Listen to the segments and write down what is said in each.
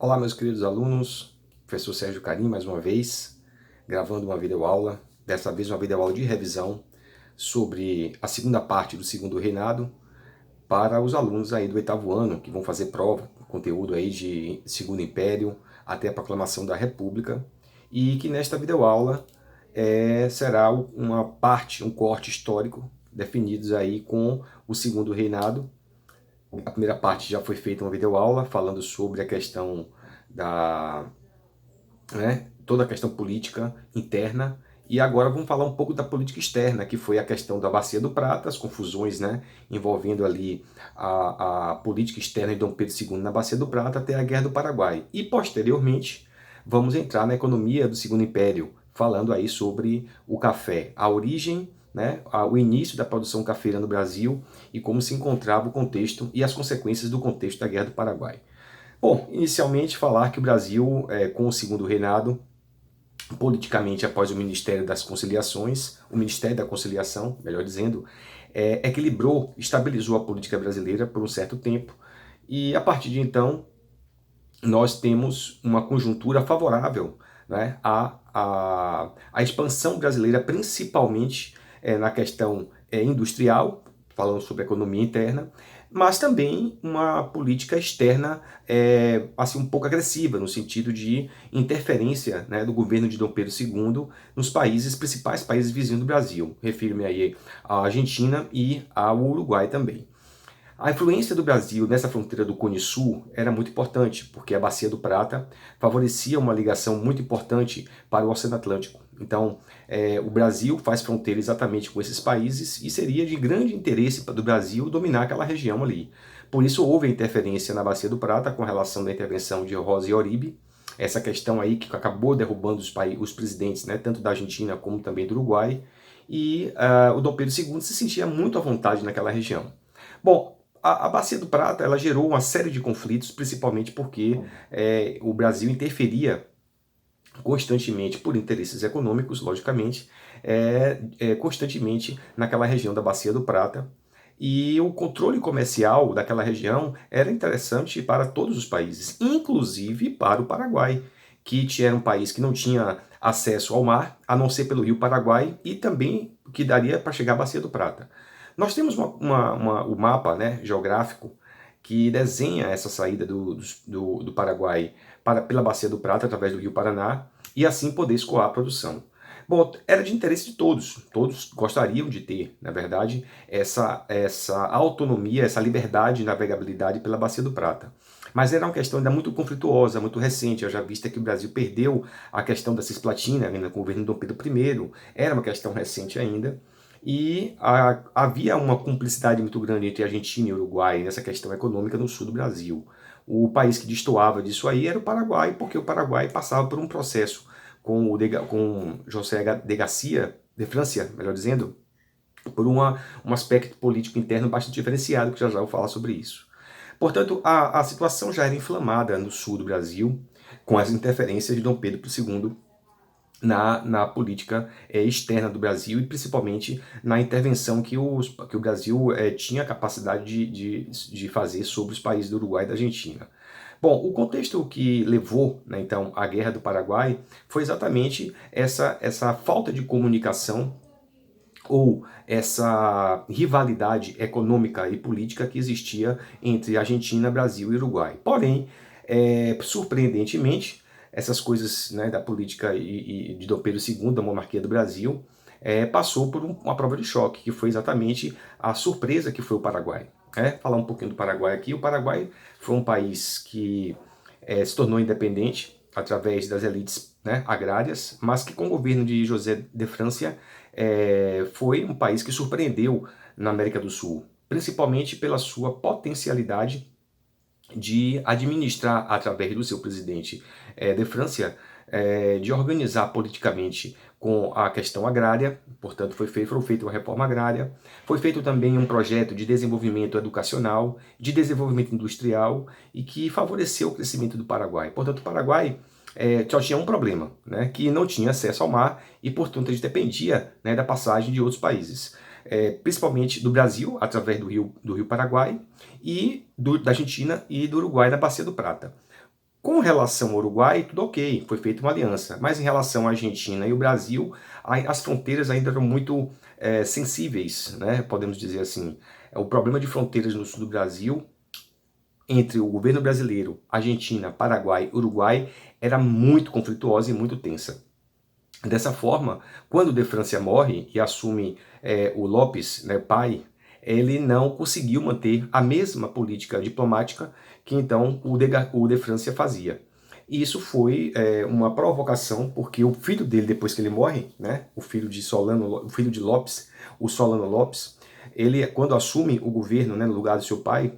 Olá, meus queridos alunos, professor Sérgio Carim, mais uma vez, gravando uma videoaula, dessa vez uma videoaula de revisão sobre a segunda parte do Segundo Reinado para os alunos aí do oitavo ano, que vão fazer prova, conteúdo aí de Segundo Império até a proclamação da República, e que nesta videoaula será uma parte, um corte histórico, definidos aí com o Segundo Reinado. A primeira parte já foi feita uma videoaula falando sobre a questão da, toda a questão política interna, e agora vamos falar um pouco da política externa, que foi a questão da Bacia do Prata, as confusões, envolvendo ali a política externa de Dom Pedro II na Bacia do Prata até a Guerra do Paraguai. E posteriormente vamos entrar na economia do Segundo Império, falando aí sobre o café, a origem, o início da produção cafeira no Brasil e como se encontrava o contexto e as consequências do contexto da Guerra do Paraguai. Bom, inicialmente falar que o Brasil, com o Segundo Reinado, politicamente após o Ministério das Conciliações, o Ministério da Conciliação, melhor dizendo, equilibrou, estabilizou a política brasileira por um certo tempo, e a partir de então nós temos uma conjuntura favorável, à expansão brasileira, principalmente na questão industrial, falando sobre a economia interna, mas também uma política externa assim, um pouco agressiva, no sentido de interferência do governo de Dom Pedro II nos principais países vizinhos do Brasil. Refiro-me aí à Argentina e ao Uruguai também. A influência do Brasil nessa fronteira do Cone Sul era muito importante, porque a Bacia do Prata favorecia uma ligação muito importante para o Oceano Atlântico. Então, o Brasil faz fronteira exatamente com esses países e seria de grande interesse do Brasil dominar aquela região ali. Por isso houve interferência na Bacia do Prata com relação da intervenção de Rosa e Oribe, essa questão aí que acabou derrubando os presidentes, tanto da Argentina como também do Uruguai, e o Dom Pedro II se sentia muito à vontade naquela região. Bom, a Bacia do Prata ela gerou uma série de conflitos, principalmente porque o Brasil interferia constantemente, por interesses econômicos, logicamente, constantemente naquela região da Bacia do Prata. E o controle comercial daquela região era interessante para todos os países, inclusive para o Paraguai, que era um país que não tinha acesso ao mar, a não ser pelo rio Paraguai, e também que daria para chegar à Bacia do Prata. Nós temos o mapa geográfico que desenha essa saída do Paraguai pela Bacia do Prata, através do rio Paraná, e assim poder escoar a produção. Bom, era de interesse de todos gostariam de ter, na verdade, essa autonomia, essa liberdade de navegabilidade pela Bacia do Prata. Mas era uma questão ainda muito conflituosa, muito recente, já vista que o Brasil perdeu a questão da Cisplatina, ainda com o governo de Dom Pedro I, era uma questão recente ainda, e havia uma cumplicidade muito grande entre Argentina e Uruguai nessa questão econômica no sul do Brasil. O país que destoava disso aí era o Paraguai, porque o Paraguai passava por um processo com José de Garcia, de Francia, melhor dizendo, por um aspecto político interno bastante diferenciado, que já vou falar sobre isso. Portanto, a situação já era inflamada no sul do Brasil, com as interferências de Dom Pedro II na política externa do Brasil e principalmente na intervenção que o Brasil tinha a capacidade de fazer sobre os países do Uruguai e da Argentina. Bom, o contexto que levou, então, à Guerra do Paraguai foi exatamente essa falta de comunicação ou essa rivalidade econômica e política que existia entre Argentina, Brasil e Uruguai. Porém, surpreendentemente, essas coisas da política e de Dom Pedro II, da monarquia do Brasil, passou por uma prova de choque, que foi exatamente a surpresa que foi o Paraguai. Falar um pouquinho do Paraguai aqui. O Paraguai foi um país que se tornou independente através das elites agrárias, mas que com o governo de José de Francia foi um país que surpreendeu na América do Sul, principalmente pela sua potencialidade de administrar, através do seu presidente de França, de organizar politicamente com a questão agrária. Portanto, foi feita uma reforma agrária, foi feito também um projeto de desenvolvimento educacional, de desenvolvimento industrial, e que favoreceu o crescimento do Paraguai. Portanto, o Paraguai só tinha um problema, que não tinha acesso ao mar e, portanto, ele dependia da passagem de outros países. Principalmente do Brasil, através do rio Paraguai, e da Argentina e do Uruguai, na Bacia do Prata. Com relação ao Uruguai, tudo ok, foi feita uma aliança. Mas em relação à Argentina e o Brasil, as fronteiras ainda eram muito sensíveis, né? Podemos dizer assim. O problema de fronteiras no sul do Brasil, entre o governo brasileiro, Argentina, Paraguai, Uruguai, era muito conflituosa e muito tensa. Dessa forma, quando De Francia morre e assume o Lopes, né, pai, ele não conseguiu manter a mesma política diplomática que então o De Francia fazia. E isso foi uma provocação, porque o filho dele, depois que ele morre, né, o filho de Lopes, o Solano Lopes, ele, quando assume o governo, né, no lugar do seu pai,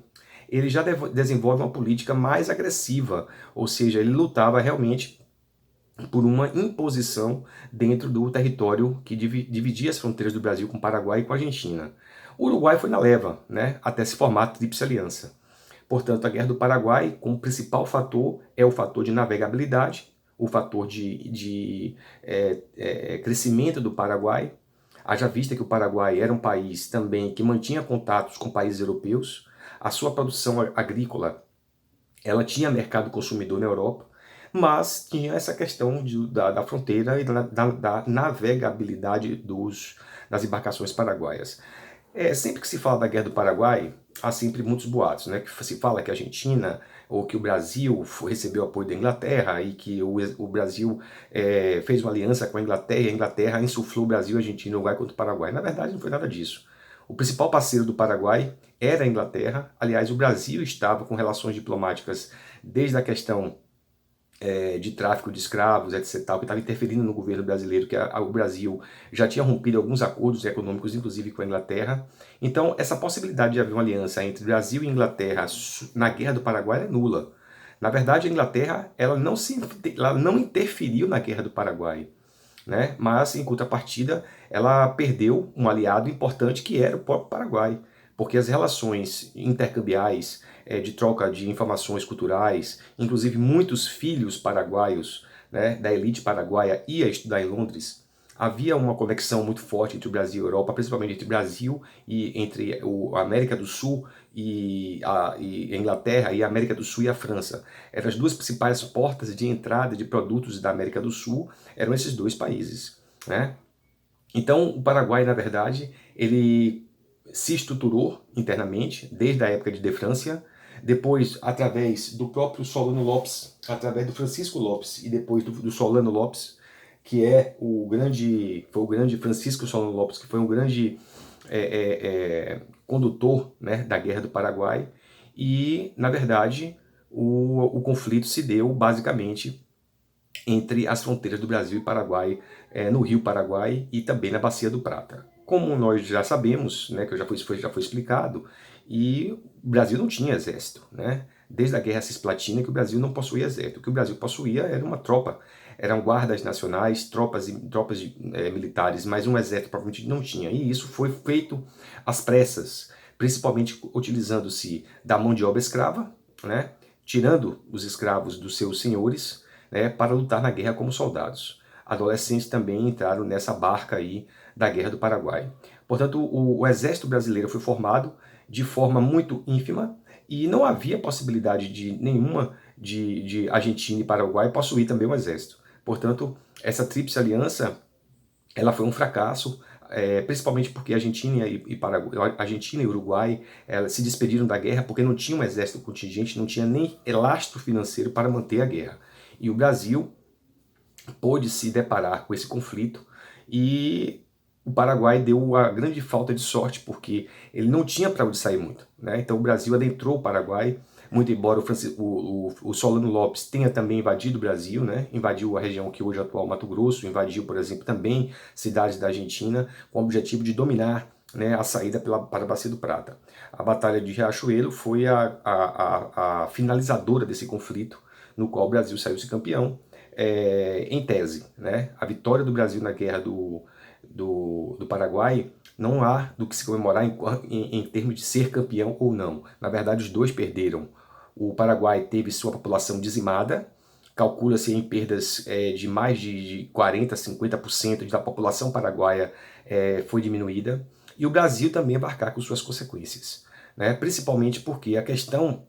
ele já desenvolve uma política mais agressiva, ou seja, ele lutava realmente por uma imposição dentro do território que dividia as fronteiras do Brasil com o Paraguai e com a Argentina. O Uruguai foi na leva, né, até se formar a Tríplice Aliança. Portanto, a Guerra do Paraguai, como principal fator, é o fator de navegabilidade, o fator de crescimento do Paraguai. Haja vista que o Paraguai era um país também que mantinha contatos com países europeus, a sua produção agrícola ela tinha mercado consumidor na Europa, mas tinha essa questão da fronteira e da navegabilidade das embarcações paraguaias. Sempre que se fala da Guerra do Paraguai, há sempre muitos boatos, né? Que se fala que a Argentina ou que o Brasil recebeu apoio da Inglaterra e que o Brasil fez uma aliança com a Inglaterra e a Inglaterra insuflou o Brasil e a Argentina no lugar contra o Paraguai. Na verdade, não foi nada disso. O principal parceiro do Paraguai era a Inglaterra. Aliás, o Brasil estava com relações diplomáticas desde a questão de tráfico de escravos, etc., que estava interferindo no governo brasileiro, que o Brasil já tinha rompido alguns acordos econômicos, inclusive com a Inglaterra. Então, essa possibilidade de haver uma aliança entre Brasil e Inglaterra na Guerra do Paraguai é nula. Na verdade, a Inglaterra ela não interferiu na Guerra do Paraguai, né? Mas, em contrapartida, ela perdeu um aliado importante que era o próprio Paraguai, porque as relações intercambiais de troca de informações culturais, inclusive muitos filhos paraguaios, né, da elite paraguaia ia estudar em Londres, havia uma conexão muito forte entre o Brasil e a Europa, principalmente entre o Brasil e entre a América do Sul e a Inglaterra, e a América do Sul e a França. Eram as duas principais portas de entrada de produtos da América do Sul, eram esses dois países, né? Então, o Paraguai, na verdade, ele se estruturou internamente desde a época de De Francia, depois através do próprio Solano Lopes, através do Francisco Lopes e depois do Solano Lopes, que foi o grande Francisco Solano Lopes, que foi um grande condutor, né, da Guerra do Paraguai. E, na verdade, o conflito se deu basicamente entre as fronteiras do Brasil e Paraguai, no Rio Paraguai e também na Bacia do Prata. Como nós já sabemos, né, que já foi explicado, e o Brasil não tinha exército, né? Desde a Guerra Cisplatina que o Brasil não possuía exército. O que o Brasil possuía era uma tropa, eram guardas nacionais, tropas militares, mas um exército provavelmente não tinha. E isso foi feito às pressas, principalmente utilizando-se da mão de obra escrava, né? Tirando os escravos dos seus senhores, né, para lutar na guerra como soldados. Adolescentes também entraram nessa barca aí da Guerra do Paraguai. Portanto, o exército brasileiro foi formado de forma muito ínfima e não havia possibilidade de nenhuma de Argentina e Paraguai possuir também um exército. Portanto, essa Tríplice Aliança ela foi um fracasso, principalmente porque Argentina e Uruguai se despediram da guerra porque não tinha um exército contingente, não tinha nem elastro financeiro para manter a guerra. E o Brasil pôde se deparar com esse conflito e o Paraguai deu a grande falta de sorte porque ele não tinha para onde sair muito, né? Então o Brasil adentrou o Paraguai, muito embora o Solano Lopes tenha também invadido o Brasil, né? Invadiu a região que hoje é o atual Mato Grosso, invadiu, por exemplo, também cidades da Argentina com o objetivo de dominar, né, a saída para a Bacia do Prata. A Batalha de Riachuelo foi a finalizadora desse conflito, no qual o Brasil saiu-se campeão, em tese, né? A vitória do Brasil na Guerra do Paraguai não há do que se comemorar em termos de ser campeão ou não. Na verdade, os dois perderam. O Paraguai teve sua população dizimada, calcula-se em perdas de mais de 40%, 50% da população paraguaia foi diminuída, e o Brasil também embarcar com suas consequências, né? Principalmente porque a questão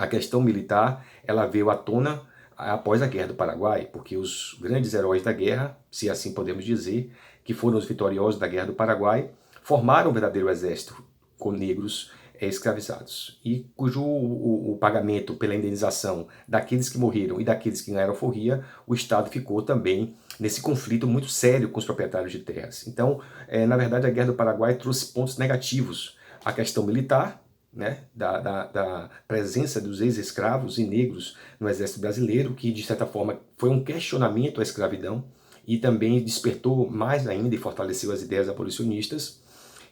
A questão militar, ela veio à tona após a Guerra do Paraguai, porque os grandes heróis da guerra, se assim podemos dizer, que foram os vitoriosos da Guerra do Paraguai, formaram um verdadeiro exército com negros escravizados, e cujo o pagamento pela indenização daqueles que morreram e daqueles que ganharam alforria, o Estado ficou também nesse conflito muito sério com os proprietários de terras. Então, na verdade, a Guerra do Paraguai trouxe pontos negativos. A questão militar, né, da presença dos ex-escravos e negros no exército brasileiro, que de certa forma foi um questionamento à escravidão e também despertou mais ainda e fortaleceu as ideias abolicionistas.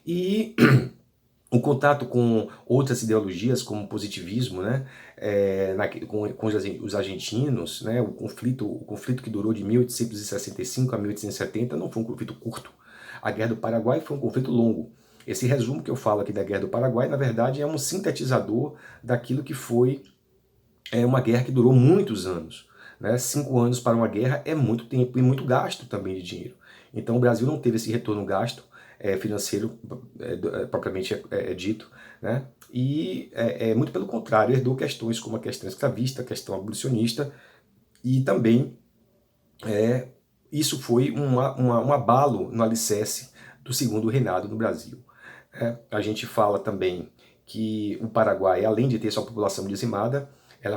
E o contato com outras ideologias, como o positivismo, né, com os argentinos, né, o conflito que durou de 1865 a 1870 não foi um conflito curto. A Guerra do Paraguai foi um conflito longo. Esse resumo que eu falo aqui da Guerra do Paraguai, na verdade, é um sintetizador daquilo que foi uma guerra que durou muitos anos. Né? 5 anos para uma guerra é muito tempo e muito gasto também de dinheiro. Então o Brasil não teve esse retorno gasto financeiro propriamente dito, né? E muito pelo contrário, herdou questões como a questão escravista, a questão abolicionista, e também isso foi um abalo no alicerce do segundo reinado no Brasil. A gente fala também que o Paraguai, além de ter sua população dizimada,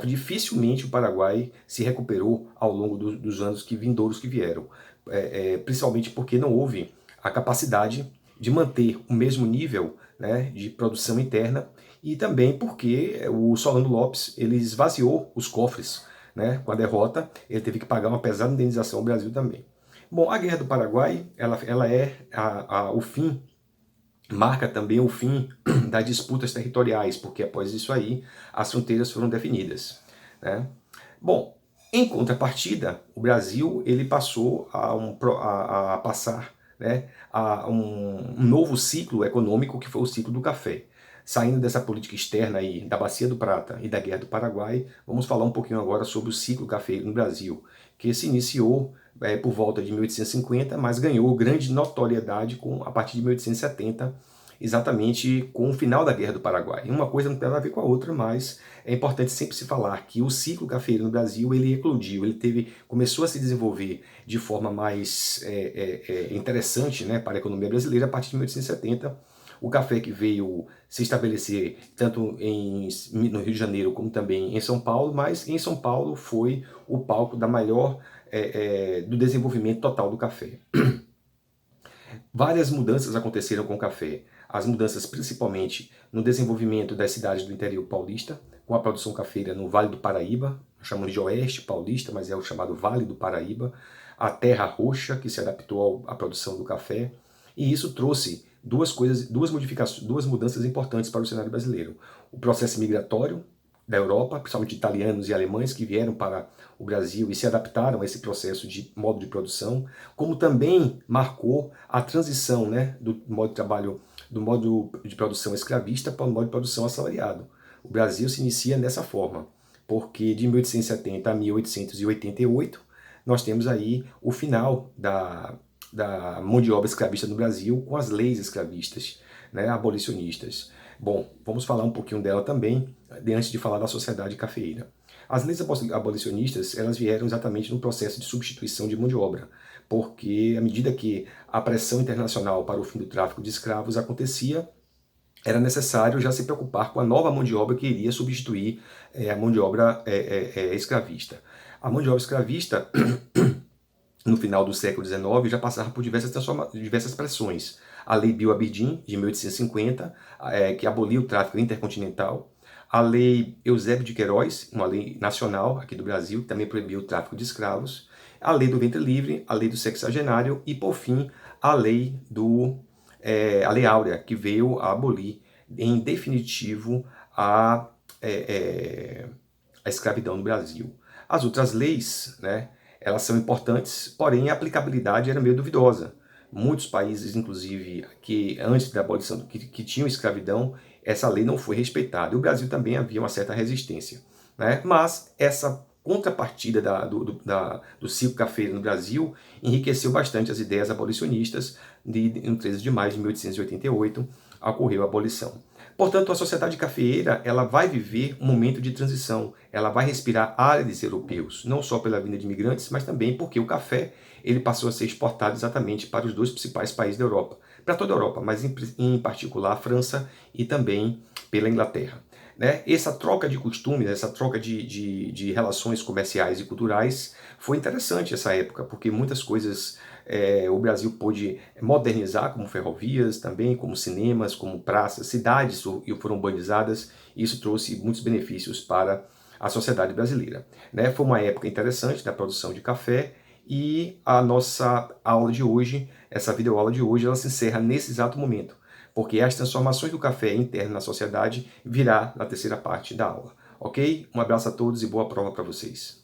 dificilmente o Paraguai se recuperou ao longo dos anos vindouros que vieram, principalmente porque não houve a capacidade de manter o mesmo nível, né, de produção interna, e também porque o Solano Lopes ele esvaziou os cofres, né, com a derrota. Ele teve que pagar uma pesada indenização ao Brasil também. Bom, a Guerra do Paraguai ela é o fim, marca também o fim das disputas territoriais, porque após isso aí as fronteiras foram definidas, né? Bom, em contrapartida, o Brasil ele passou a passar, né, a um novo ciclo econômico, que foi o ciclo do café. Saindo dessa política externa aí, da Bacia do Prata e da Guerra do Paraguai, vamos falar um pouquinho agora sobre o ciclo cafeiro no Brasil, que se iniciou por volta de 1850, mas ganhou grande notoriedade a partir de 1870, exatamente com o final da Guerra do Paraguai. Uma coisa não tem nada a ver com a outra, mas é importante sempre se falar que o ciclo cafeiro no Brasil ele eclodiu, começou a se desenvolver de forma mais interessante, né, para a economia brasileira a partir de 1870. O café que veio se estabelecer tanto no Rio de Janeiro como também em São Paulo, mas em São Paulo foi o palco do desenvolvimento total do café. Várias mudanças aconteceram com o café. As mudanças principalmente no desenvolvimento das cidades do interior paulista, com a produção cafeira no Vale do Paraíba, chamamos de Oeste Paulista, mas é o chamado Vale do Paraíba, a Terra Roxa, que se adaptou à produção do café, e isso trouxe duas mudanças importantes para o cenário brasileiro. O processo migratório da Europa, principalmente italianos e alemães que vieram para o Brasil e se adaptaram a esse processo de modo de produção, como também marcou a transição, né, do modo de trabalho, do modo de produção escravista para o modo de produção assalariado. O Brasil se inicia dessa forma, porque de 1870 a 1888 nós temos aí o final da mão de obra escravista no Brasil com as leis escravistas, né, abolicionistas. Bom, vamos falar um pouquinho dela também, antes de falar da sociedade cafeeira. As leis abolicionistas, elas vieram exatamente no processo de substituição de mão de obra, porque à medida que a pressão internacional para o fim do tráfico de escravos acontecia, era necessário já se preocupar com a nova mão de obra que iria substituir a mão de obra escravista. A mão de obra escravista, no final do século XIX, já passava por diversas pressões. A Lei Bill Aberdeen, de 1850, que aboliu o tráfico intercontinental. A Lei Eusébio de Queiroz, uma lei nacional aqui do Brasil, que também proibiu o tráfico de escravos. A Lei do Ventre Livre, a Lei do Sexagenário e, por fim, a Lei Áurea, que veio a abolir, em definitivo, a escravidão no Brasil. As outras leis, né, elas são importantes, porém a aplicabilidade era meio duvidosa. Muitos países, inclusive, que antes da abolição, que tinham escravidão, essa lei não foi respeitada. E o Brasil também havia uma certa resistência, né? Mas essa contrapartida do ciclo cafeiro no Brasil enriqueceu bastante as ideias abolicionistas. No 13 de maio de 1888 ocorreu a abolição. Portanto, a sociedade cafeeira, ela vai viver um momento de transição, ela vai respirar ares europeus, não só pela vinda de imigrantes, mas também porque o café ele passou a ser exportado exatamente para os dois principais países da Europa, para toda a Europa, mas em particular a França e também pela Inglaterra. Né? Essa troca de costumes, essa troca de relações comerciais e culturais foi interessante essa época, porque muitas coisas o Brasil pôde modernizar, como ferrovias também, como cinemas, como praças, cidades foram urbanizadas, e isso trouxe muitos benefícios para a sociedade brasileira. Né? Foi uma época interessante da produção de café, e a nossa aula de hoje, essa videoaula de hoje, ela se encerra nesse exato momento, porque as transformações do café interno na sociedade virá na terceira parte da aula. Ok? Um abraço a todos e boa prova para vocês.